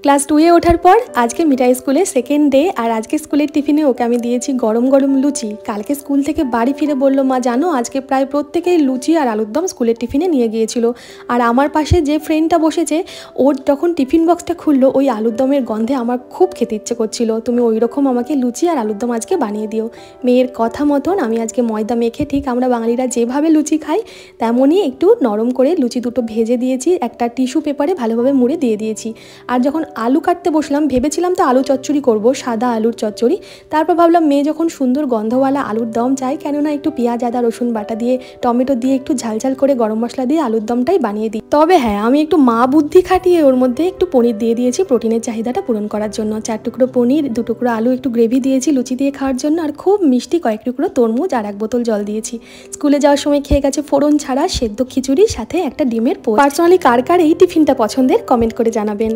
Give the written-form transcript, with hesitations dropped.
Class 2 এ ওঠার পর আজকে মিঠাই স্কুলে সেকেন্ড ডে। আর আজকে স্কুলের টিফিনে ওকে আমি দিয়েছি গরম গরম লুচি। কালকে স্কুল থেকে বাড়ি ফিরে বলল, মা জানো আজকে প্রায় প্রত্যেকেই লুচি আর আলুর দম স্কুলের টিফিনে নিয়ে গিয়েছিল। আর আমার পাশে যে ফ্রেন্ডটা বসেছে ওর যখন টিফিন বক্সটা খুললো ওই আলুর দমের গন্ধে আমার খুব খেতে ইচ্ছে করছিল। তুমি ওই রকম আমাকে লুচি আর আলুর দম আজকে বানিয়ে দিও। মেয়ের কথা মতন আমি আজকে ময়দা মেখে, ঠিক আমরা বাঙালিরা যেভাবে লুচি খাই তেমনই একটু নরম করে লুচি দুটো ভেজে দিয়েছি, একটা টিস্যু পেপারে ভালোভাবে মুড়ে দিয়ে দিয়েছি। আর যখন আলু কাটতে বসলাম ভেবেছিলাম তো আলু চচ্চড়ি করব, সাদা আলুর চচ্চড়ি। তারপর ভাবলাম মেয়ে যখন সুন্দর গন্ধওয়ালা আলুর দম চাই, কেননা একটু পেঁয়াজ আদা রসুন বাটা দিয়ে টমেটো দিয়ে একটু ঝালঝাল করে গরম মশলা দিয়ে আলুর দমটাই বানিয়ে দিই। তবে হ্যাঁ, আমি একটু মা বুদ্ধি খাটিয়ে ওর মধ্যে একটু পনির দিয়ে দিয়েছি প্রোটিনের চাহিদাটা পূরণ করার জন্য। 4 টুকরো পনির, 2 টুকরো আলু, একটু গ্রেভি দিয়েছি লুচি দিয়ে খাওয়ার জন্য। আর খুব মিষ্টি কয়েক টুকরো তরমুজ আর 1 বোতল জল দিয়েছি। স্কুলে যাওয়ার সময় খেয়ে গেছে ফোড়ন ছাড়া সেদ্ধ খিচুড়ি, সাথে একটা ডিমের পোস্ট। পার্সোনালি কার কার এই টিফিনটা পছন্দের কমেন্ট করে জানাবেন।